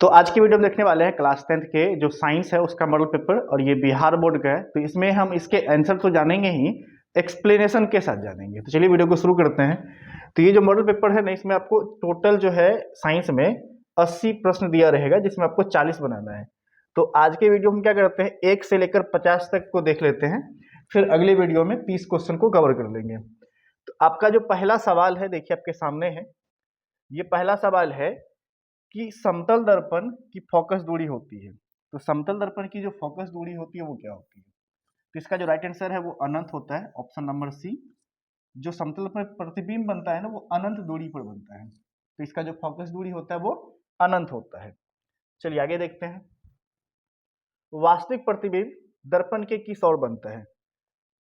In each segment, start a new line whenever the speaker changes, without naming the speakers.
तो आज की वीडियो में देखने वाले हैं क्लास 10th के जो साइंस है उसका मॉडल पेपर, और ये बिहार बोर्ड का है। तो इसमें हम इसके आंसर तो जानेंगे ही, एक्सप्लेनेशन के साथ जानेंगे। तो चलिए वीडियो को शुरू करते हैं। तो ये जो मॉडल पेपर है ना, इसमें आपको टोटल जो है साइंस में 80 प्रश्न दिया रहेगा, जिसमें आपको 40 बनाना है। तो आज के वीडियो में क्या करते हैं, 1 से लेकर 50 तक को देख लेते हैं, फिर अगले वीडियो में 30 क्वेश्चन को कवर कर लेंगे। तो आपका जो पहला सवाल है, देखिए आपके सामने है। ये पहला सवाल है कि समतल दर्पण की फोकस दूरी होती है। तो समतल दर्पण की जो फोकस दूरी होती है वो क्या होती है? तो इसका जो राइट आंसर है वो अनंत होता है, ऑप्शन नंबर सी। जो समतल दर्पण पर प्रतिबिंब बनता है ना, वो अनंत दूरी पर बनता है। तो इसका जो फोकस दूरी होता है वो अनंत होता है। चलिए आगे देखते हैं। वास्तविक प्रतिबिंब दर्पण के किस ओर बनता है?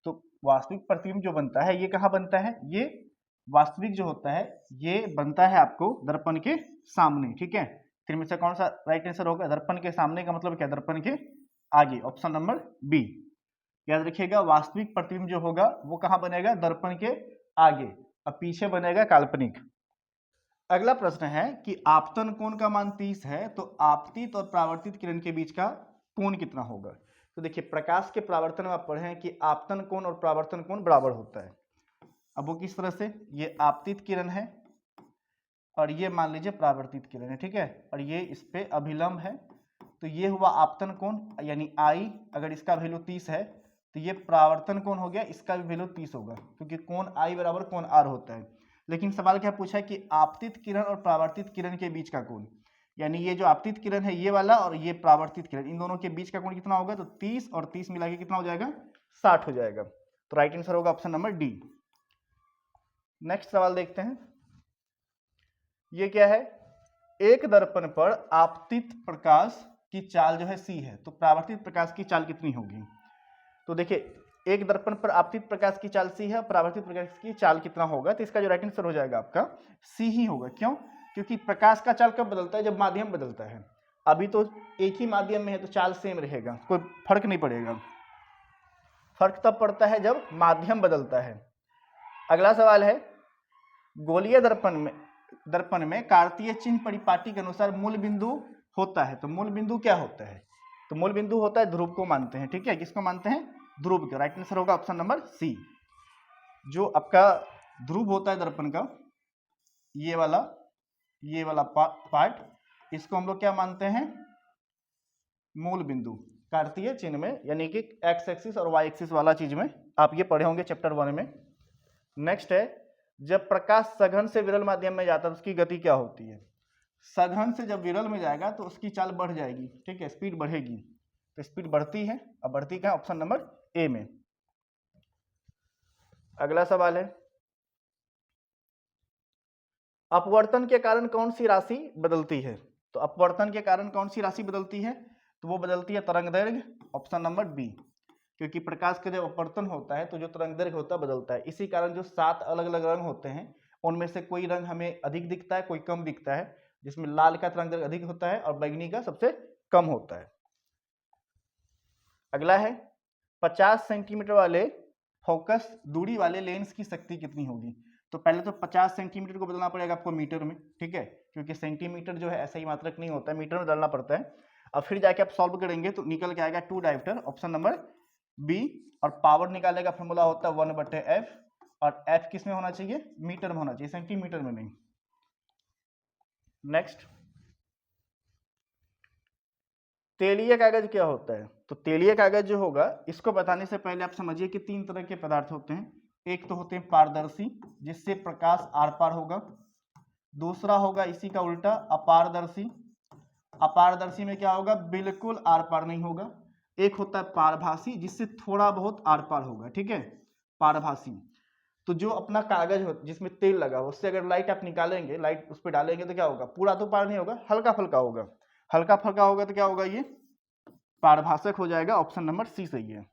तो वास्तविक प्रतिबिंब जो बनता है ये कहाँ बनता है? ये वास्तविक जो होता है ये बनता है आपको दर्पण के सामने, ठीक है। तो इनमें से कौन सा राइट आंसर होगा? दर्पण के सामने का मतलब क्या? दर्पण के आगे, ऑप्शन नंबर बी। याद रखिएगा, वास्तविक प्रतिबिंब जो होगा वो कहाँ बनेगा? दर्पण के आगे, और पीछे बनेगा काल्पनिक। अगला प्रश्न है कि आपतन कोण का मान 30 है, तो आपतित और परावर्तित किरण के बीच का कोण कितना होगा? तो देखिए, प्रकाश के परावर्तन में आप पढ़े हैं कि आपतन कोण और परावर्तन कोण बराबर होता है। अब वो किस तरह से? ये आपतित किरण है और ये मान लीजिए परावर्तित किरण है, ठीक है, और ये इस पे अभिलंब है। तो ये हुआ आपतन कोण यानी आई, अगर इसका वैल्यू 30 है तो ये परावर्तन कोण हो गया, इसका भी वैल्यू 30 होगा, क्योंकि कोण आई बराबर कोण आर होता है। लेकिन सवाल क्या पूछा है कि आपतित किरण और परावर्तित किरण के बीच का कोण, यानी ये जो आपतित किरण है ये वाला और ये परावर्तित किरण, इन दोनों के बीच का कोण कितना होगा? तो 30 और 30 मिला के कितना हो जाएगा? 60 हो जाएगा। तो राइट आंसर होगा ऑप्शन नंबर डी। नेक्स्ट सवाल देखते हैं। ये क्या है? एक दर्पण पर आपतित प्रकाश की चाल जो है सी है, तो परावर्तित प्रकाश की चाल कितनी होगी? तो देखिए, एक दर्पण पर आपतित प्रकाश की चाल सी है, परावर्तित प्रकाश की चाल कितना होगा? तो इसका जो राइट आंसर हो जाएगा आपका सी ही होगा। क्यों? क्योंकि प्रकाश का चाल कब बदलता है? जब माध्यम बदलता है। अभी तो एक ही माध्यम में है तो चाल सेम रहेगा, कोई फर्क नहीं पड़ेगा। फर्क तब पड़ता है जब माध्यम बदलता है। अगला सवाल है, गोलीय दर्पण में कार्तीय चिन्ह परिपाटी के अनुसार मूल बिंदु होता है। तो मूल बिंदु क्या होता है? तो मूल बिंदु होता है ध्रुव को मानते हैं, ठीक है। किसको मानते हैं? ध्रुव के। राइट आंसर होगा ऑप्शन नंबर सी। जो आपका ध्रुव होता है दर्पण का, ये वाला पार्ट, इसको हम लोग क्या मानते हैं? मूल बिंदु। कार्तीय चिन्ह में, यानी कि एक्स एक्सिस और वाई एक्सिस वाला चीज में आप ये पढ़े होंगे चैप्टर 1 में। नेक्स्ट है, जब प्रकाश सघन से विरल माध्यम में जाता है तो उसकी गति क्या होती है? सघन से जब विरल में जाएगा तो उसकी चाल बढ़ जाएगी, ठीक है, स्पीड बढ़ेगी। तो स्पीड बढ़ती है, अब बढ़ती क्या? ऑप्शन नंबर ए में। अगला सवाल है, अपवर्तन के कारण कौन सी राशि बदलती है? तो अपवर्तन के कारण कौन सी राशि बदलती है? तो वो बदलती है तरंग दैर्घ्य, ऑप्शन नंबर बी। क्योंकि प्रकाश का जब अपवर्तन होता है तो जो तरंग दैर्घ्य होता है बदलता है। इसी कारण जो 7 अलग अलग रंग होते हैं उनमें से कोई रंग हमें अधिक दिखता है, कोई कम दिखता है, जिसमें लाल का तरंग दैर्घ्य अधिक होता है और बैंगनी का सबसे कम होता है। अगला है, 50 सेंटीमीटर वाले फोकस दूरी वाले लेंस की शक्ति कितनी होगी? तो पहले तो 50 सेंटीमीटर को बदलना पड़ेगा आपको मीटर में, ठीक है, क्योंकि सेंटीमीटर जो है ऐसा ही मात्रक नहीं होता है, मीटर में बदलना पड़ता है। और फिर जाके आप सॉल्व करेंगे तो निकल के आएगा 2 डायोप्टर, ऑप्शन नंबर बी। और पावर निकालने का फॉर्मूला होता है 1/f, और f किस में होना चाहिए? मीटर में होना चाहिए, सेंटीमीटर में नहीं। नेक्स्ट, तेलीय कागज क्या होता है? तो तेलीय कागज जो होगा, इसको बताने से पहले आप समझिए कि 3 तरह के पदार्थ होते हैं। एक तो होते हैं पारदर्शी, जिससे प्रकाश आर पार होगा। दूसरा होगा इसी का उल्टा, अपारदर्शी। अपारदर्शी में क्या होगा? बिल्कुल आर पार नहीं होगा। एक होता है पारभासी, जिससे थोड़ा बहुत आर पार होगा, ठीक है, पारभासी। तो जो अपना कागज हो जिसमें तेल लगा हो, उससे अगर लाइट आप निकालेंगे, लाइट उस पर डालेंगे तो क्या होगा? पूरा तो पार नहीं होगा, हल्का फुल्का होगा। हल्का फुल्का होगा तो क्या होगा? ये पारभाषक हो जाएगा, ऑप्शन नंबर सी सही है।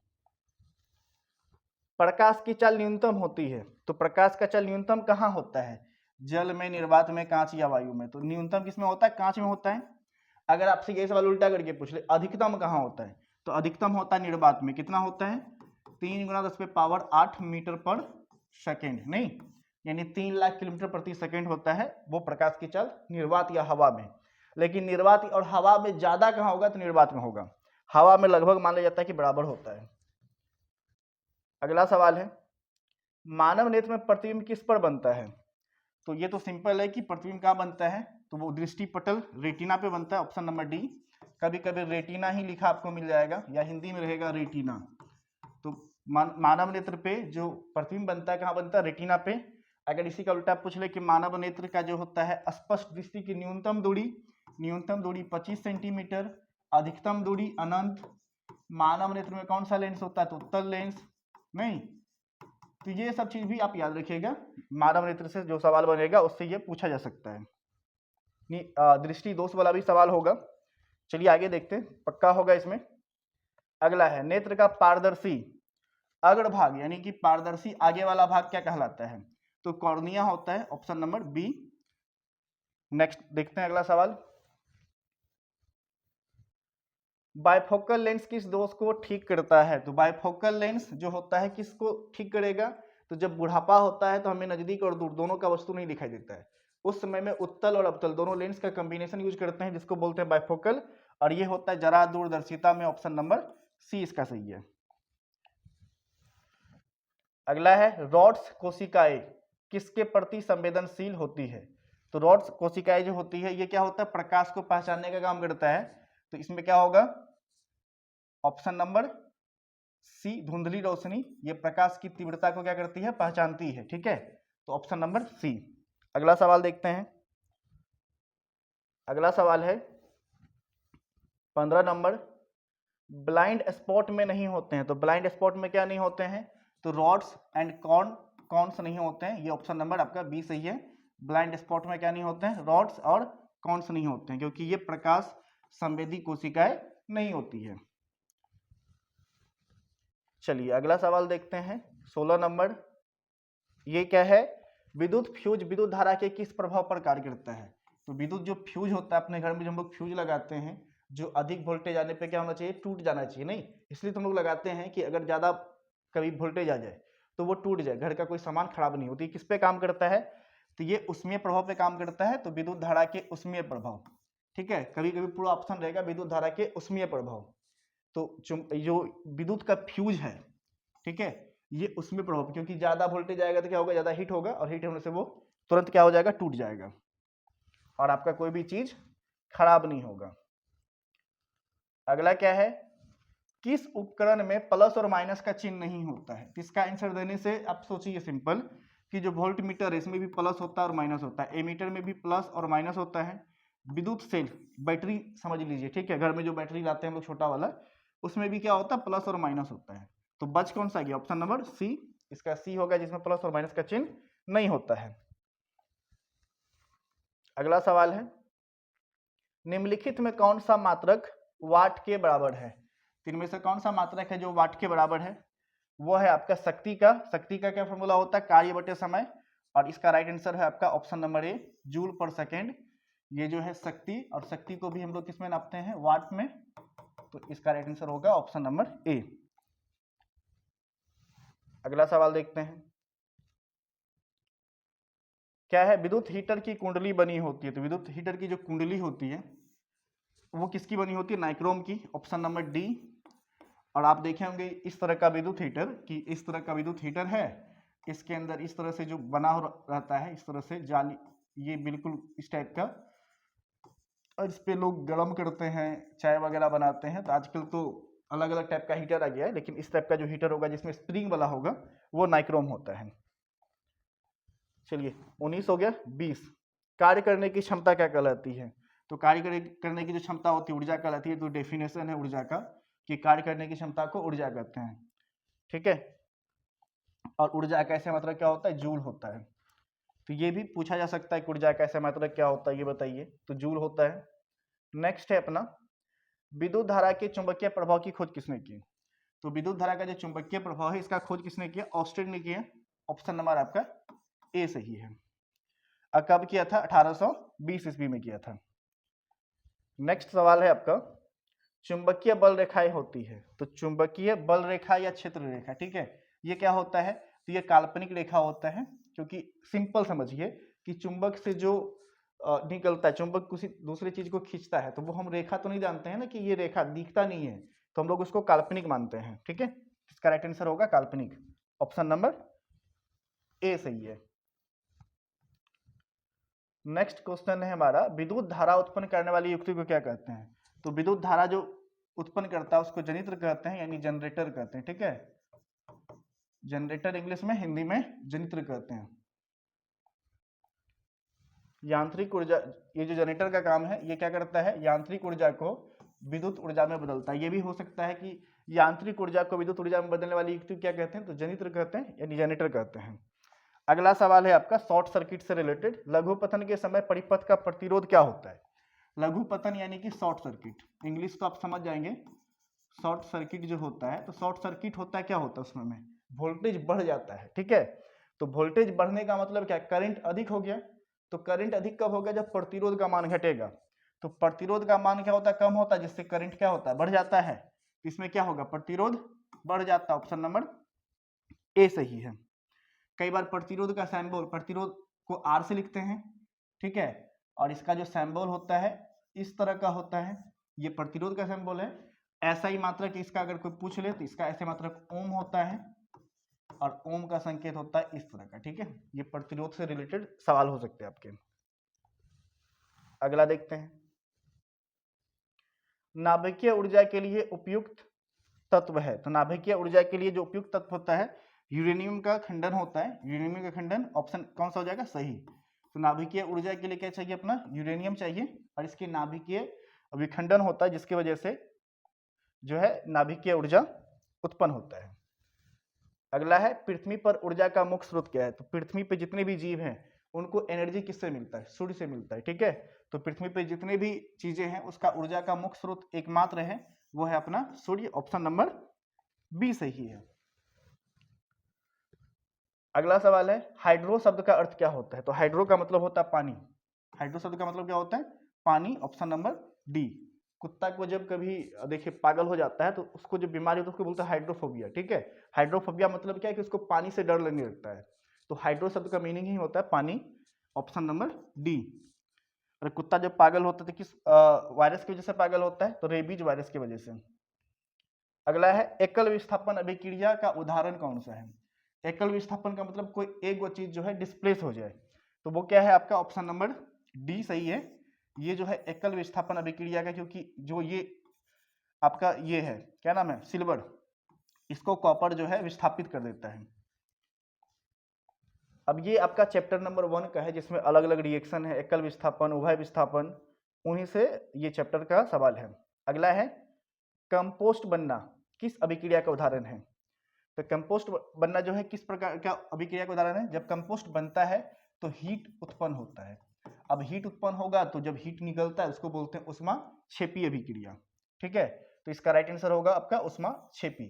प्रकाश की चाल न्यूनतम होती है, तो प्रकाश का चाल न्यूनतम कहाँ होता है? जल में, निर्वात में, कांच या वायु में। तो न्यूनतम किसमें होता है? कांच में होता है। अगर आपसे ये सवाल उल्टा करके पूछ ले, अधिकतम कहाँ होता है? तो अधिकतम होता है निर्वात में। कितना होता है? 3 × 10⁸ मीटर पर सेकेंड, नहीं, यानी 3 लाख किलोमीटर प्रति सेकेंड होता है वो प्रकाश की चाल निर्वात या हवा में। लेकिन निर्वात और हवा में ज्यादा कहाँ होगा, तो निर्वात में होगा। हवा में लगभग मान लिया जाता है कि बराबर होता है। अगला सवाल है, मानव नेत्र में प्रतिबिंब किस पर बनता है? तो ये तो सिंपल है कि प्रतिबिंब कहाँ बनता है, तो वो दृष्टि पटल रेटिना पे बनता है, ऑप्शन नंबर डी। कभी कभी रेटिना ही लिखा आपको मिल जाएगा या हिंदी में रहेगा रेटिना। तो मानव नेत्र पे जो प्रतिबिंब बनता है कहाँ बनता है, रेटिना पे। अगर इसी का उल्टा पूछ ले कि मानव नेत्र का जो होता है स्पष्ट दृष्टि की न्यूनतम दूरी 25 सेंटीमीटर, अधिकतम दूरी अनंत, मानव नेत्र में कौन सा लेंस होता है, तो उत्तल लेंस नहीं। तो ये सब चीज भी आप याद रखिएगा, मानव नेत्र से जो सवाल बनेगा उससे ये पूछा जा सकता है। दृष्टि दोष वाला भी सवाल होगा। चलिए आगे देखते हैं, पक्का होगा इसमें। अगला है, नेत्र का पारदर्शी अग्रभाग यानी कि पारदर्शी आगे वाला भाग क्या कहलाता है, तो कॉर्निया होता है, ऑप्शन नंबर बी। नेक्स्ट देखते हैं अगला सवाल, बाइफोकल लेंस किस दोष को ठीक करता है? तो बाइफोकल लेंस जो होता है किसको ठीक करेगा, तो जब बुढ़ापा होता है तो हमें नजदीक और दूर दोनों का वस्तु नहीं दिखाई देता है, उस समय में उत्तल और अवतल दोनों लेंस का कॉम्बिनेशन यूज करते हैं, जिसको बोलते हैं बाइफोकल, और ये होता है जरा दूरदर्शिता में, ऑप्शन नंबर सी इसका सही है। अगला है, रॉड्स कोशिकाएं किसके प्रति संवेदनशील होती है? तो रॉड्स कोशिकाएं जो होती है ये क्या होता है, प्रकाश को पहचानने का काम करता है, तो इसमें क्या होगा, ऑप्शन नंबर सी धुंधली रोशनी, ये प्रकाश की तीव्रता को क्या करती है, पहचानती है, ठीक है, तो ऑप्शन नंबर सी। अगला सवाल देखते हैं, अगला सवाल है 15 नंबर, ब्लाइंड स्पॉट में नहीं होते हैं, तो ब्लाइंड स्पॉट में क्या नहीं होते हैं, तो रॉड्स एंड कॉन्स नहीं होते हैं, ये ऑप्शन नंबर आपका बी सही है। ब्लाइंड स्पॉट में क्या नहीं होते हैं, रॉड्स और कॉन्स नहीं होते हैं, क्योंकि ये प्रकाश संवेदी कोशिकाएं नहीं होती है। चलिए अगला सवाल देखते हैं 16 नंबर, ये क्या है, विद्युत फ्यूज विद्युत धारा के किस प्रभाव पर कार्य करता है? तो विद्युत जो फ्यूज होता है अपने घर में जो हम लोग फ्यूज लगाते हैं, जो अधिक वोल्टेज आने पे क्या होना चाहिए, टूट जाना चाहिए, नहीं, इसलिए तो हम लोग लगाते हैं कि अगर ज्यादा कभी वोल्टेज आ जाए तो वो टूट जाए, घर का कोई सामान खराब नहीं होती। किस पे काम करता है, तो ये उष्मीय प्रभाव पे काम करता है, तो विद्युत धारा के उष्मीय प्रभाव, ठीक है, कभी कभी पूरा ऑप्शन रहेगा विद्युत धारा के उष्मीय प्रभाव। तो जो विद्युत का फ्यूज है, ठीक है, ये उसमें प्रभाव, क्योंकि ज्यादा वोल्टेज आएगा तो क्या होगा, ज्यादा हीट होगा, और हीट होने से वो तुरंत क्या हो जाएगा, टूट जाएगा, और आपका कोई भी चीज खराब नहीं होगा। अगला क्या है, किस उपकरण में प्लस और माइनस का चिन्ह नहीं होता है? इसका आंसर देने से आप सोचिए सिंपल, कि जो वोल्ट मीटर है इसमें भी प्लस होता है और माइनस होता है, एमीटर में भी प्लस और माइनस होता है, विद्युत सेल बैटरी समझ लीजिए, ठीक है, घर में जो बैटरी लाते हैं हम लोग छोटा वाला, उसमें भी क्या होता है, प्लस और माइनस होता है। तो बच कौन सा गया, ऑप्शन नंबर सी, इसका सी होगा जिसमें प्लस और माइनस का चिन्ह नहीं होता है। अगला सवाल है, निम्नलिखित में कौन सा मात्रक वाट के बराबर है? इनमें से कौन सा मात्रक है जो वाट के बराबर है? वो है आपका शक्ति का क्या फॉर्मूला होता है, कार्य बटे समय, और इसका राइट आंसर है आपका ऑप्शन नंबर ए, जूल पर सेकेंड। ये जो है शक्ति, और शक्ति को भी हम लोग किसमें नापते हैं, वाट में, तो इसका राइट आंसर होगा ऑप्शन नंबर ए। अगला सवाल देखते हैं, क्या है, विद्युत हीटर की कुंडली बनी होती है, तो विद्युत हीटर की जो कुंडली होती है वो किसकी बनी होती है, नाइक्रोम की, ऑप्शन नंबर डी। और आप देखे होंगे इस तरह का विद्युत हीटर, कि इस तरह का विद्युत हीटर है, इसके अंदर इस तरह से जो बना हो रहता है, इस तरह से जाली, ये बिल्कुल इस टाइप का, और इस पे लोग गर्म करते हैं, चाय वगैरह बनाते हैं। तो आजकल तो अलग अलग टाइप का हीटर आ गया है, लेकिन इस टाइप का जो हीटर होगा जिसमें स्प्रिंग वाला होगा वो नाइक्रोम होता है। चलिए 19 हो गया। 20, कार्य करने की क्षमता क्या कहलाती है? तो कार्य करने की जो क्षमता होती है ऊर्जा कहलाती है। तो डेफिनेशन है ऊर्जा का कि कार्य करने की क्षमता को ऊर्जा कहते हैं, ठीक है, और ऊर्जा का ऐसा मात्रक क्या होता है, जूल होता है। तो ये भी पूछा जा सकता है कि ऊर्जा का ऐसा मात्रक क्या होता है, ये बताइए, तो जूल होता है। नेक्स्ट है अपना, विद्युत धारा के चुंबकीय प्रभाव की खोज किसने की? तो विद्युत धारा का जो चुंबकीय प्रभाव है इसका खोज किसने किया, ऑस्टेड ने किया, ऑप्शन नंबर आपका ए सही है। कब किया था, 1820 ईस्वी में किया था। नेक्स्ट सवाल है आपका, चुंबकीय बल रेखाएं होती है, तो चुंबकीय बल रेखा या क्षेत्र रेखा, ठीक है, ये क्या होता है, तो ये काल्पनिक रेखा होता है, क्योंकि सिंपल समझिए कि चुंबक से जो निकलता है, चुंबक किसी दूसरी चीज को खींचता है, तो वो हम रेखा तो नहीं जानते हैं ना कि ये रेखा दिखता नहीं है, तो हम लोग उसको काल्पनिक मानते हैं। ठीक है, इसका राइट आंसर होगा काल्पनिक, ऑप्शन नंबर ए सही है। नेक्स्ट क्वेश्चन है हमारा, विद्युत धारा उत्पन्न करने वाली युक्ति को क्या कहते हैं? तो विद्युत धारा जो उत्पन्न करता है उसको जनित्र कहते हैं, यानी जनरेटर कहते हैं। ठीक है, जनरेटर इंग्लिश में, हिंदी में जनित्र कहते हैं। यांत्रिक ऊर्जा, ये जो जनरेटर का काम है ये क्या करता है, यांत्रिक ऊर्जा को विद्युत ऊर्जा में बदलता है। ये भी हो सकता है कि यांत्रिक ऊर्जा को विद्युत ऊर्जा में बदलने वाली युक्ति क्या कहते हैं, तो जनित्र कहते हैं, यानी जनरेटर कहते हैं। अगला सवाल है आपका शॉर्ट सर्किट से रिलेटेड, लघु पतन के समय परिपथ का प्रतिरोध क्या होता है? लघु पतन यानी कि शॉर्ट सर्किट, इंग्लिश तो आप समझ जाएंगे। शॉर्ट सर्किट जो होता है, तो शॉर्ट सर्किट होता है, क्या होता है उसमें वोल्टेज बढ़ जाता है। ठीक है, तो वोल्टेज बढ़ने का मतलब क्या, करंट अधिक हो गया। तो करंट अधिक कब हो गया, जब प्रतिरोध का मान घटेगा। तो प्रतिरोध का मान क्या होता है, कम होता है, जिससे करंट क्या होता है, बढ़ जाता है। इसमें क्या होगा, प्रतिरोध बढ़ जाता है, ऑप्शन नंबर ए सही है। कई बार प्रतिरोध का सिंबल, प्रतिरोध को आर से लिखते हैं। ठीक है, और इसका जो सिंबल होता है इस तरह का होता है, ये प्रतिरोध का सिंबल है। ऐसा ही मात्रक इसका अगर कोई पूछ ले तो इसका ऐसे मात्रक ओम होता है, और ओम का संकेत होता है इस तरह का। ठीक है, ये प्रतिरोध से रिलेटेड सवाल हो सकते हैं आपके। अगला देखते हैं, नाभिकीय ऊर्जा के लिए उपयुक्त तत्व है। तो नाभिकीय ऊर्जा के लिए जो उपयुक्त तत्व होता है, यूरेनियम का खंडन होता है। यूरेनियम का खंडन ऑप्शन कौन सा हो जाएगा, सही। तो नाभिकीय ऊर्जा के लिए क्या चाहिए, अपना यूरेनियम चाहिए, और इसके नाभिकीय विखंडन होता है, जिसकी वजह से जो है नाभिकीय ऊर्जा उत्पन्न होता है। अगला है, पृथ्वी पर ऊर्जा का मुख्य स्रोत क्या है? तो पृथ्वी पे जितने भी जीव हैं उनको एनर्जी किससे मिलता है, सूर्य से मिलता है। ठीक है, तो पृथ्वी पे जितने भी चीजें हैं उसका ऊर्जा का मुख्य स्रोत एकमात्र है, वो है अपना सूर्य, ऑप्शन नंबर बी सही है। अगला सवाल है, हाइड्रो शब्द का अर्थ क्या होता है? तो हाइड्रो का मतलब होता है पानी, हाइड्रो शब्द का मतलब क्या होता है, पानी, ऑप्शन नंबर डी। कुत्ता को जब कभी देखिए पागल हो जाता है तो उसको जो बीमारी होती है उसको बोलते हैं हाइड्रोफोबिया। ठीक है, हाइड्रोफोबिया मतलब क्या है कि उसको पानी से डर लगने लगता है। तो हाइड्रो शब्द का मीनिंग ही होता है पानी, ऑप्शन नंबर डी। और कुत्ता जब पागल होता है तो किस वायरस की वजह से पागल होता है, तो रेबीज वायरस की वजह से। अगला है, एकल विस्थापन अभिक्रिया का उदाहरण कौन सा है? एकल विस्थापन का मतलब कोई एक वो चीज जो है डिस्प्लेस हो जाए, तो वो क्या है आपका, ऑप्शन नंबर डी सही है। ये जो है एकल विस्थापन अभिक्रिया का, क्योंकि जो ये आपका ये है क्या नाम है, सिल्वर, इसको कॉपर जो है विस्थापित कर देता है। अब ये आपका चैप्टर नंबर 1 का है, जिसमें अलग अलग रिएक्शन है, एकल विस्थापन, उभय विस्थापन, उन्हीं से ये चैप्टर का सवाल है। अगला है, कंपोस्ट बनना किस अभिक्रिया का उदाहरण है? तो कंपोस्ट बनना जो है किस प्रकार का अभिक्रिया का उदाहरण है? जब कंपोस्ट बनता है तो हीट उत्पन्न होता है। अब हीट उत्पन्न होगा तो जब हीट निकलता है उसको बोलते हैं उष्माक्षेपी अभिक्रिया। ठीक है, तो इसका राइट आंसर होगा आपका उष्माक्षेपी।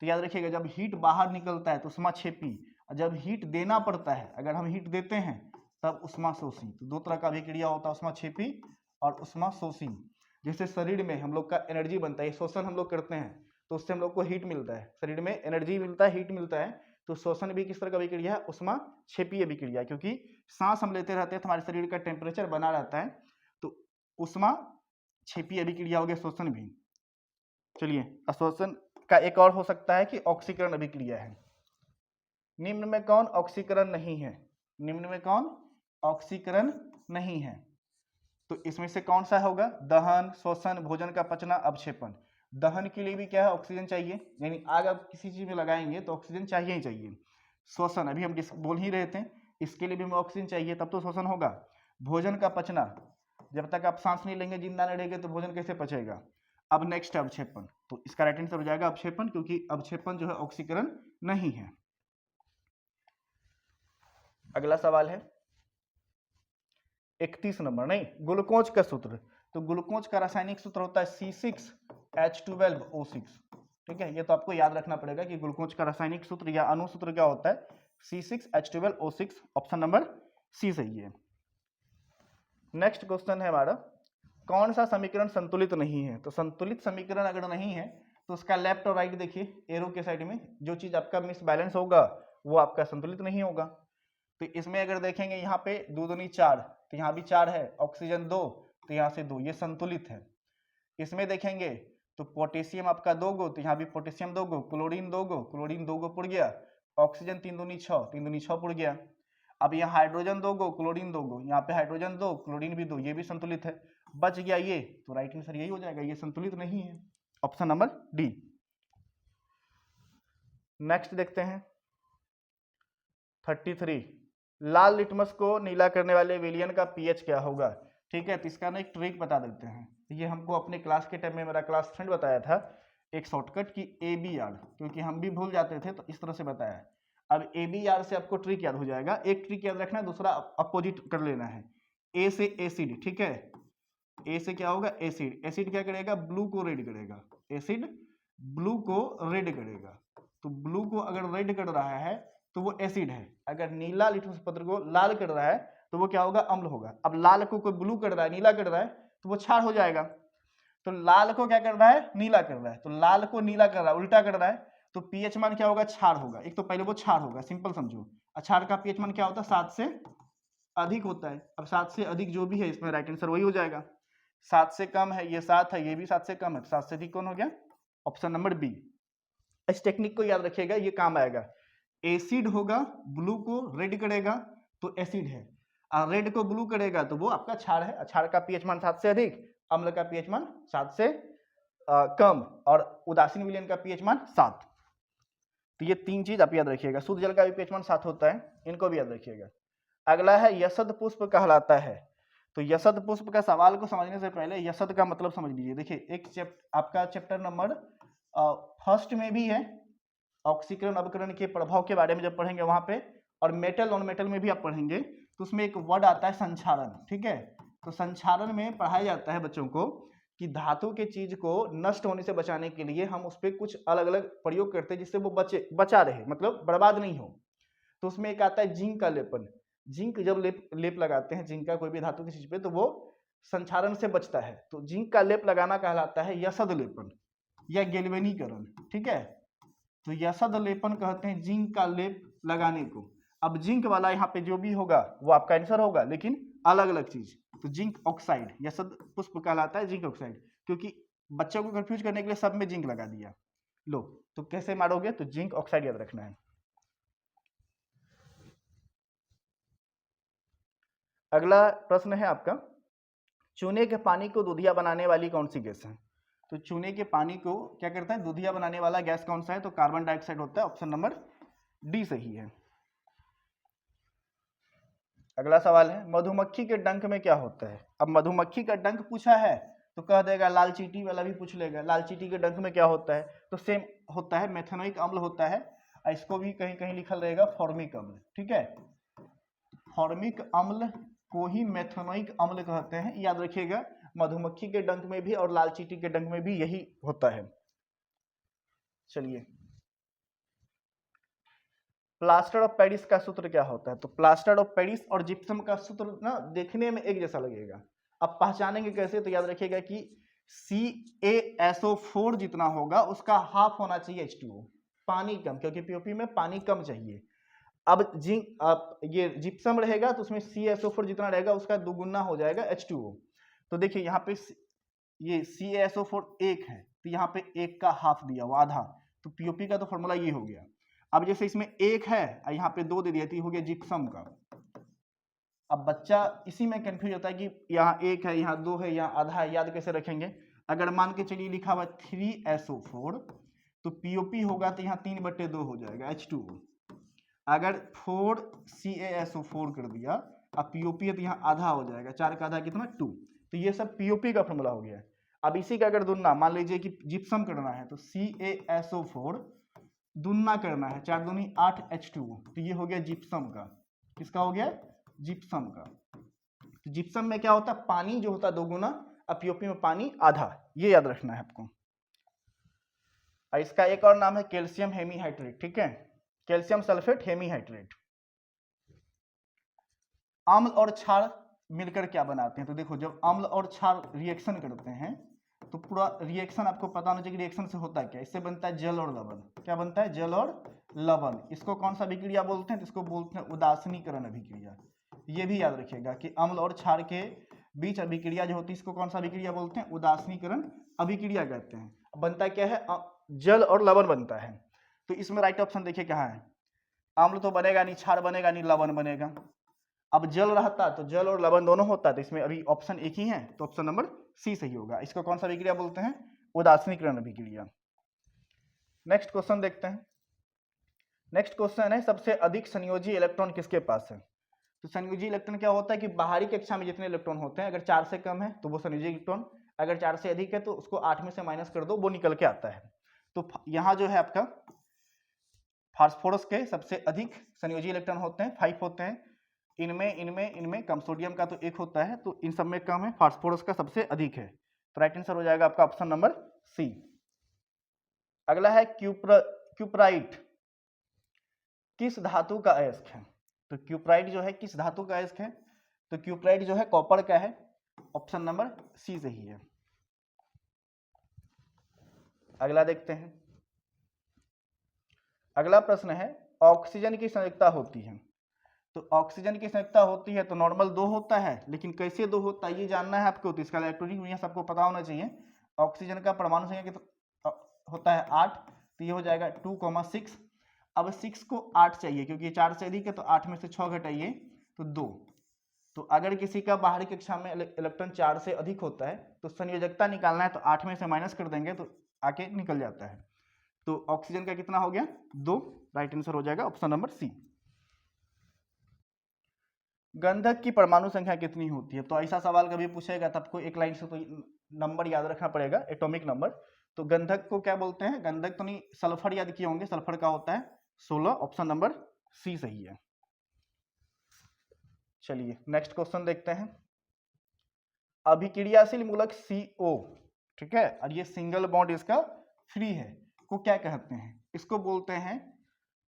तो याद रखिएगा, जब हीट बाहर निकलता है तो उष्माक्षेपी, जब हीट देना पड़ता है, अगर हम हीट देते हैं तब उष्माशोषी। तो दो तरह का अभिक्रिया होता है, उष्माक्षेपी और उष्माशोषी। जैसे शरीर में हम लोग का एनर्जी बनता है, शोषण हम लोग करते हैं तो उससे हम लोग को हीट मिलता है, शरीर में एनर्जी मिलता है, हीट मिलता है। तो शोषण भी किस तरह का अभिक्रिया है, उष्माक्षेपी अभिक्रिया, क्योंकि सांस हम लेते रहते हैं तो हमारे शरीर का टेम्परेचर बना रहता है, तो उष्माक्षेपी अभिक्रिया हो गया शोषण भी। चलिए, अशोषण का एक और हो सकता है कि ऑक्सीकरण अभिक्रिया है। निम्न में कौन ऑक्सीकरण नहीं है? निम्न में कौन ऑक्सीकरण नहीं है? तो इसमें से कौन सा होगा, दहन, शोषण, भोजन का पचना, अवक्षेपण। दहन के लिए भी क्या है, ऑक्सीजन चाहिए, यानी आग आप किसी चीज में लगाएंगे तो ऑक्सीजन चाहिए ही चाहिए। शोषण अभी हम बोल ही रहे थे, इसके लिए भी हमें ऑक्सीजन चाहिए, तब तो शोषण होगा। भोजन का पचना, जब तक आप सांस नहीं लेंगे, जिंदा नहीं रहेंगे तो भोजन कैसे पचेगा। अब नेक्स्ट है अवक्षेपण, तो इसका राइट आंसर हो जाएगा अवक्षेपण, क्योंकि अवक्षेपण जो है ऑक्सीकरण नहीं है। अगला सवाल है 31 नंबर, नहीं, ग्लूकोज का सूत्र। तो ग्लूकोज का रासायनिक सूत्र होता है C6H12O6। ठीक है, ये तो आपको याद रखना पड़ेगा कि ग्लूकोज का रासायनिक सूत्र या अनुसूत्र क्या होता है, C6H12O6, ऑप्शन नंबर सी सही है। नेक्स्ट क्वेश्चन है हमारा, कौन सा समीकरण संतुलित नहीं है? तो संतुलित समीकरण अगर नहीं है तो उसका लेफ्ट और राइट देखिए, एरो के साइड में जो चीज आपका मिसबैलेंस होगा वो आपका संतुलित नहीं होगा। तो इसमें अगर देखेंगे यहाँ पे 2 दूनी 4, तो यहाँ भी 4 है, ऑक्सीजन 2 तो यहाँ से 2, ये संतुलित है। इसमें देखेंगे तो पोटेशियम आपका 2 गो, तो यहाँ भी पोटेशियम 2 गो, क्लोरीन 2 गो, क्लोरीन 2 गो पुड़ गया, ऑक्सीजन 3 दूनी 6, 3 दूनी 6 पुड़ गया। अब यहाँ हाइड्रोजन 2 गो, क्लोरीन 2 गो, यहाँ पे हाइड्रोजन 2, क्लोरीन भी 2, ये भी संतुलित है। बच गया ये, तो राइट आंसर यही हो जाएगा, ये संतुलित नहीं है, ऑप्शन नंबर डी। नेक्स्ट देखते हैं 33, लाल लिटमस को नीला करने वाले विलियन का पीएच क्या होगा। ठीक है, तो इसका ना एक ट्रिक बता देते हैं। ये हमको अपने क्लास के टाइम में मेरा क्लास फ्रेंड बताया था, एक शॉर्टकट की ABR, क्योंकि हम भी भूल जाते थे तो इस तरह से बताया। अब ABR से आपको ट्रिक याद हो जाएगा, एक ट्रिक याद रखना है, दूसरा अपोजिट कर लेना है। ए से एसिड, ठीक है, ए से क्या होगा एसिड, एसिड क्या करेगा ब्लू को रेड करेगा, एसिड ब्लू को रेड करेगा, तो ब्लू को अगर रेड कर रहा है तो वो एसिड है, अगर नीला लिटमस पत्र को लाल कर रहा है तो वो क्या होगा अम्ल होगा। अब लाल को कोई ब्लू कर रहा है, नीला कर रहा है तो वो क्षार हो जाएगा, तो लाल को क्या कर रहा है नीला कर रहा है, तो लाल को नीला कर रहा है, उल्टा कर रहा है, तो पीएच मान क्या होगा क्षार होगा। एक तो पहले वो क्षार होगा, सिंपल समझो, क्षार का पीएच मान क्या होता है 7 से अधिक होता है। अब 7 से अधिक जो भी है इसमें राइट आंसर वही हो जाएगा। 7 से कम है ये 7 है, ये भी 7 से कम है, तो 7 से अधिक कौन हो गया, ऑप्शन नंबर बी। इस टेक्निक को याद रखिएगा, ये काम आएगा। एसिड होगा ब्लू को रेड करेगा तो एसिड है, और रेड को ब्लू करेगा तो वो आपका क्षार है। क्षार का पीएच मान 7 से अधिक, अम्ल का पीएच मान 7 से कम, और उदासीन विलयन का पीएच मान 7। तो ये 3 चीज आप याद रखिएगा। शुद्ध जल का भी पीएच मान 7 होता है, इनको भी याद रखिएगा। अगला है यसद पुष्प कहलाता है। तो यसद पुष्प का सवाल को समझने से पहले यसद का मतलब समझ लीजिए। देखिए एक आपका चैप्टर नंबर फर्स्ट में भी है, ऑक्सीकरण अपकरण के प्रभाव के बारे में जब पढ़ेंगे वहां पे, और मेटल नॉन मेटल में भी आप पढ़ेंगे, तो उसमें एक वर्ड आता है संक्षारण। ठीक है, तो संक्षारण में पढ़ाया जाता है बच्चों को कि धातु के चीज को नष्ट होने से बचाने के लिए हम उस पर कुछ अलग अलग प्रयोग करते हैं जिससे वो बचा रहे, मतलब बर्बाद नहीं हो। तो उसमें एक आता है जिंक का लेपन। जिंक जब लेप लगाते हैं जिंक का कोई भी धातु की चीज पे, तो वो संक्षारण से बचता है, तो जिंक का लेप लगाना कहलाता है यसद लेपन या गैल्वेनीकरण। ठीक है, तो यसद लेपन कहते हैं जिंक का लेप लगाने को। अब जिंक वाला यहाँ पे जो भी होगा वो आपका आंसर होगा, लेकिन अलग अलग चीज। तो जिंक ऑक्साइड यसद पुष्प कहलाता है जिंक ऑक्साइड, क्योंकि बच्चों को कंफ्यूज करने के लिए सब में जिंक लगा दिया। लो, तो कैसे मारोगे, तो जिंक ऑक्साइड याद रखना है। अगला प्रश्न है आपका, चूने के पानी को दूधिया बनाने वाली कौन सी गैस है। तो चूने के पानी को क्या करता है दूधिया बनाने वाला गैस कौन सा है, तो कार्बन डाइऑक्साइड होता है, ऑप्शन नंबर डी सही है। अगला सवाल है, मधुमक्खी के डंक में क्या होता है। अब मधुमक्खी का डंक पूछा है तो कह देगा, लाल चींटी वाला भी पूछ लेगा, लाल चींटी के डंक में क्या होता है, तो सेम होता है, मेथेनोइक अम्ल होता है। इसको भी कहीं कहीं लिखल रहेगा फॉर्मिक अम्ल। ठीक है, फॉर्मिक अम्ल को ही मेथेनोइक अम्ल कहते हैं, याद रखिएगा। मधुमक्खी के डंक में भी और लाल चींटी के डंक में भी यही होता है। चलिए, प्लास्टर ऑफ पेरिस का सूत्र क्या होता है। तो प्लास्टर ऑफ पेरिस और जिप्सम का सूत्र ना देखने में एक जैसा लगेगा, अब पहचानेंगे कैसे, तो याद रखिएगा कि CaSO4 जितना होगा उसका हाफ होना चाहिए H2O, पानी कम, क्योंकि पीओपी में पानी कम चाहिए। अब ये जिप्सम रहेगा तो उसमें CaSO4 जितना रहेगा उसका दुगुना हो जाएगा H2O। तो देखिए यहाँ पे ये CaSO4 1 है, तो यहाँ पे 1 का हाफ दिया हुआ आधा, तो पीओपी का तो फॉर्मूला ये हो गया। अब जैसे इसमें 1 है और यहाँ पे 2 दे दिया, तो हो गया जिप्सम का। अब बच्चा इसी में कंफ्यूज होता है कि यहाँ 1 है, यहाँ 2 है, यहाँ आधा है, याद कैसे रखेंगे। अगर मान के चलिए लिखा हुआ 3SO4, तो पीओपी होगा तो यहाँ 3/2 हो जाएगा H2O। अगर 4CaSO4 कर दिया, अब पीओपी है तो यहाँ आधा हो जाएगा, 4 का आधा कितना 2। तो ये सब पीओपी का फॉर्मूला हो गया। अब इसी का अगर दुन्ना मान लीजिए कि जिप्सम करना है, तो CaSO4 दुन्ना करना है, 4 दूनी 8 H2O, तो ये हो गया जिप्सम का। किसका हो गया, जिप्सम का। तो जिप्सम में क्या होता है, पानी जो होता है 2 गुना, अब पीओपी में पानी आधा, ये याद रखना है आपको। इसका एक और नाम है कैल्शियम हेमीहाइड्रेट। ठीक है, कैल्शियम सल्फेट हेमीहाइड्रेट। अम्ल और क्षार मिलकर क्या बनाते हैं। तो देखो, जब अम्ल और क्षार रिएक्शन करते हैं तो पूरा रिएक्शन आपको पता होना चाहिए कि रिएक्शन से होता है क्या। इससे बनता है जल और लवण। क्या बनता है, जल और लवण। इसको कौन सा अभिक्रिया बोलते हैं, तो इसको बोलते हैं उदासीनीकरण अभिक्रिया। ये भी याद रखिएगा कि अम्ल और क्षार के बीच अभिक्रिया जो होती है इसको कौन सा अभिक्रिया बोलते हैं? उदासीनीकरण अभिक्रिया कहते हैं। बनता क्या है? जल और लवण बनता है। तो इसमें राइट ऑप्शन देखिए क्या है, अम्ल तो बनेगा नहीं, क्षार बनेगा नहीं, लवण बनेगा। अब जल रहता तो जल और लवण दोनों होता, तो इसमें अभी ऑप्शन एक ही है, तो ऑप्शन नंबर सी सही होगा। इसको कौन सा अभिक्रिया बोलते हैं? उदासीनीकरण अभिक्रिया। नेक्स्ट क्वेश्चन देखते हैं। नेक्स्ट क्वेश्चन है सबसे अधिक संयोजी इलेक्ट्रॉन किसके पास है? तो संयोजी इलेक्ट्रॉन क्या होता है कि बाहरी कक्षा में जितने इलेक्ट्रॉन होते हैं अगर 4 से कम है तो वो संयोजी इलेक्ट्रॉन, अगर 4 से अधिक है तो उसको 8 में से माइनस कर दो, वो निकल के आता है। तो यहाँ जो है आपका फास्फोरस के सबसे अधिक संयोजी इलेक्ट्रॉन होते हैं, 5 होते हैं। इनमें कम, सोडियम का तो 1 होता है, तो इन सब में कम है, फास्फोरस का सबसे अधिक है। तो राइट आंसर हो जाएगा आपका ऑप्शन नंबर सी। अगला है क्यूप्राइट किस धातु का अयस्क है? तो क्यूप्राइट जो है किस धातु का अयस्क है? तो क्यूप्राइट जो है कॉपर का है, ऑप्शन नंबर सी सही है। अगला देखते हैं। अगला प्रश्न है ऑक्सीजन की संयुक्ता होती है। तो ऑक्सीजन की संयुक्ता होती है तो नॉर्मल 2 होता है, लेकिन कैसे 2 होता है ये जानना है आपको, तो इसका इलेक्ट्रॉनिक विन्यास सबको पता होना चाहिए। ऑक्सीजन का परमाणु संख्या होता है 8, तो ये हो जाएगा 2,6। अब 6 को 8 चाहिए क्योंकि 4 से अधिक है, तो 8 में से 6 घटाइए तो 2। तो अगर किसी का बाहरी कक्षा में इलेक्ट्रॉन 4 से अधिक होता है तो संयोजकता निकालना है, तो 8 में से माइनस कर देंगे तो आके निकल जाता है। तो ऑक्सीजन का कितना हो गया? 2। राइट आंसर हो जाएगा ऑप्शन नंबर सी। गंधक की परमाणु संख्या कितनी होती है? तो ऐसा सवाल कभी पूछेगा तो आपको एक लाइन से तो नंबर याद रखना पड़ेगा, एटॉमिक नंबर। तो गंधक को क्या बोलते हैं? गंधक तो नहीं, सल्फर याद किए होंगे, सल्फर का होता है 16, ऑप्शन नंबर सी सही है। चलिए नेक्स्ट क्वेश्चन देखते हैं। अभिक्रियाशील मूलक CO, ठीक है, और ये सिंगल बॉन्ड इसका फ्री है, को क्या कहते हैं? इसको बोलते हैं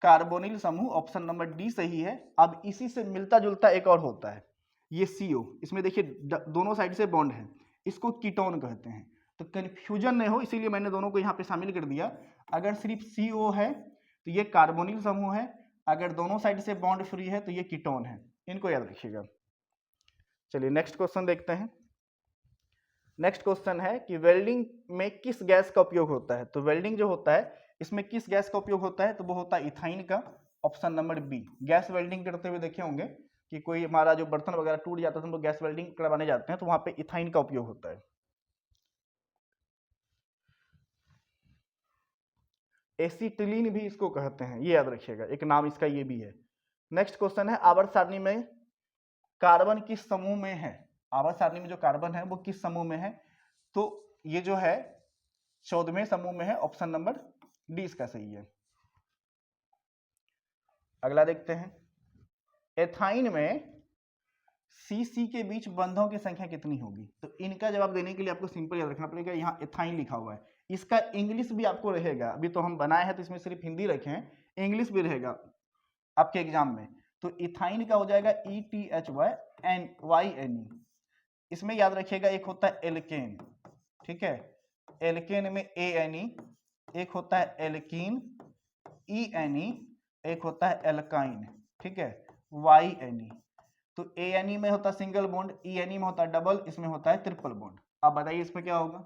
कार्बोनिल समूह, ऑप्शन नंबर डी सही है। अब इसी से मिलता जुलता एक और होता है, ये CO, इसमें देखिए दोनों साइड से बॉन्ड है, इसको कीटोन कहते हैं। तो कंफ्यूजन नहीं हो इसीलिए मैंने दोनों को यहाँ पे शामिल कर दिया। अगर सिर्फ CO है तो ये कार्बोनिल समूह है, अगर दोनों साइड से बॉन्ड फ्री है तो ये कीटोन है, इनको याद रखिएगा। चलिए नेक्स्ट क्वेश्चन देखते हैं। नेक्स्ट क्वेश्चन है कि वेल्डिंग में किस गैस का उपयोग होता है? तो वेल्डिंग जो होता है इसमें किस गैस का उपयोग होता है? तो वो होता है इथाइन का, option number B. Gas welding करते हुए देखे होंगे कि कोई हमारा जो बर्तन वगैरह टूट जाता है तो हम लोग गैस वेल्डिंग करवाने जाते हैं, तो वहां पे इथाइन का उपयोग होता है। एसिटिलीन भी इसको कहते हैं, ये याद रखिएगा, एक नाम इसका ये भी है। नेक्स्ट क्वेश्चन है आवर्त सारणी में कार्बन किस समूह में है? आवर्त सारणी में जो कार्बन है वो किस समूह में है? तो ये जो है 14वें समूह में है, ऑप्शन नंबर डी इसका सही है। अगला देखते हैं। एथाइन में CC के बीच बंधों की संख्या कितनी होगी? तो इनका जवाब देने के लिए आपको सिंपल याद रखना पड़ेगा, यहाँ एथाइन लिखा हुआ है, इसका इंग्लिश भी आपको रहेगा। अभी तो हम बनाए हैं तो इसमें सिर्फ हिंदी रखे हैं, इंग्लिश भी रहेगा आपके एग्जाम में। तो इथाइन का हो जाएगा ETHYNE। इसमें याद रखिएगा एक होता है एल्केन, ठीक है, एल्केन में ANE, एक होता है एल्कीन ENE, एक होता है एल्काइन, ठीक है, YNE। तो ANE में होता है सिंगल बॉन्ड, ENE में होता है डबल, इसमें होता है ट्रिपल बॉन्ड। अब बताइए इसमें क्या होगा?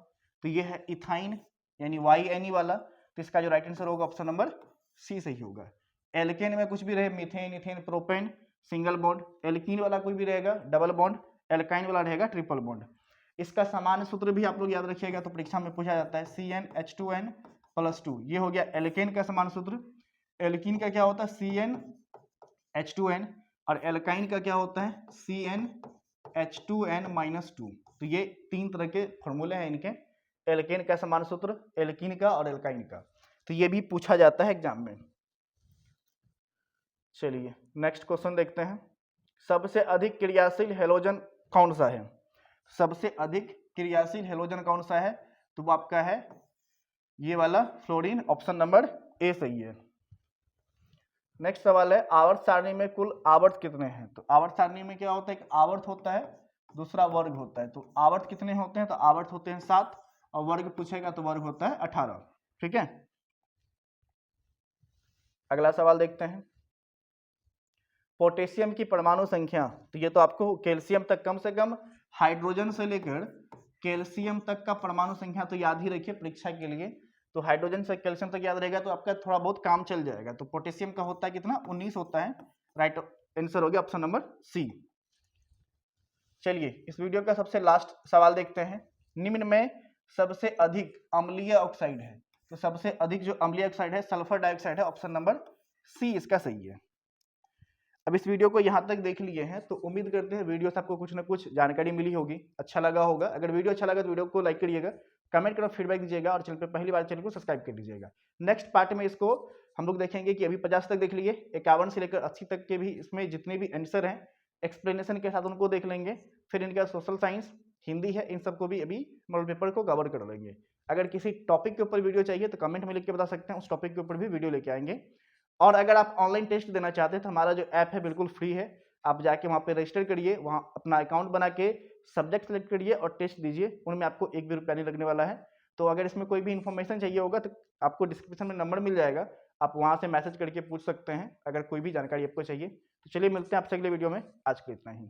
तो ये है इथाइन यानी YNE वाला, तो इसका जो राइट आंसर होगा ऑप्शन नंबर सी सही होगा। एल्केन में कुछ भी रहे, methane, ethane, propane, single bond, alkene वाला कोई भी रहेगा डबल बॉन्ड, एल्काइन वाला रहेगा ट्रिपल बॉन्ड। इसका सामान्य सूत्र भी आप लोग याद रखिएगा, तो परीक्षा में पूछा जाता है CnH2n+2, ये हो गया एल्केन का समान सूत्र। एल्कीन का क्या होता है? CnH2n, और एल्काइन का क्या होता है? CnH2n-2। तो ये 3 तरह के फॉर्मूले हैं इनके, एल्केन का समान सूत्र, एल्कीन का और एल्काइन का, तो ये भी पूछा जाता है एग्जाम में। चलिए नेक्स्ट क्वेश्चन देखते हैं। सबसे अधिक क्रियाशील हैलोजन कौन सा है? सबसे अधिक क्रियाशील हैलोजन कौन सा है? तो वो आपका है ये वाला फ्लोरीन, ऑप्शन नंबर ए सही है। नेक्स्ट सवाल है आवर्त सारणी में कुल आवर्त कितने हैं? तो आवर्त सारणी में क्या होता है? एक आवर्त होता है, दूसरा वर्ग होता है। तो आवर्त कितने होते हैं? तो आवर्त होते हैं 7, और वर्ग पूछेगा तो वर्ग होता है 18, ठीक है। अगला सवाल देखते हैं। पोटेशियम की परमाणु संख्या, तो ये तो आपको कैल्शियम तक कम से कम हाइड्रोजन से लेकर कैल्शियम तक का परमाणु संख्या तो याद ही रखिए परीक्षा के लिए। तो हाइड्रोजन से कैल्शियम तक याद रहेगा तो आपका थोड़ा बहुत काम चल जाएगा। तो पोटेशियम का होता है कितना, 19 होता है। राइट आंसर हो गया ऑप्शन नंबर सी। चलिए इस वीडियो का सबसे लास्ट सवाल देखते हैं। निम्न में सबसे अधिक अम्लीय ऑक्साइड है, तो सबसे अधिक जो अम्लीय ऑक्साइड है सल्फर डाइऑक्साइड है, ऑप्शन नंबर सी इसका सही है। अब इस वीडियो को यहाँ तक देख लिए हैं तो उम्मीद करते हैं वीडियो से आपको कुछ ना कुछ जानकारी मिली होगी, अच्छा लगा होगा। अगर वीडियो अच्छा लगा तो वीडियो को लाइक करिएगा, कमेंट करो, फीडबैक दीजिएगा और चैनल पे पहली बार चैनल को सब्सक्राइब कर लीजिएगा। नेक्स्ट पार्ट में इसको हम लोग देखेंगे कि अभी 50 तक देख लिए, 51 से लेकर 80 तक के भी इसमें जितने भी आंसर हैं एक्सप्लेनेशन के साथ उनको देख लेंगे। फिर इनका सोशल साइंस, हिंदी है, इन सबको भी अभी मॉडल पेपर को कवर कर लेंगे। अगर किसी टॉपिक के ऊपर वीडियो चाहिए तो कमेंट में लिख के बता सकते हैं, उस टॉपिक के ऊपर भी वीडियो लेके आएंगे। और अगर आप ऑनलाइन टेस्ट देना चाहते हैं तो हमारा जो ऐप है बिल्कुल फ्री है, आप जाके वहाँ पे रजिस्टर करिए, वहाँ अपना अकाउंट बना के सब्जेक्ट सेलेक्ट करिए और टेस्ट दीजिए, उनमें आपको 1 भी रुपया नहीं लगने वाला है। तो अगर इसमें कोई भी इन्फॉर्मेशन चाहिए होगा तो आपको डिस्क्रिप्शन में नंबर मिल जाएगा, आप वहाँ से मैसेज करके पूछ सकते हैं अगर कोई भी जानकारी आपको चाहिए। तो चलिए मिलते हैं आपसे अगले वीडियो में, आज के लिए इतना ही।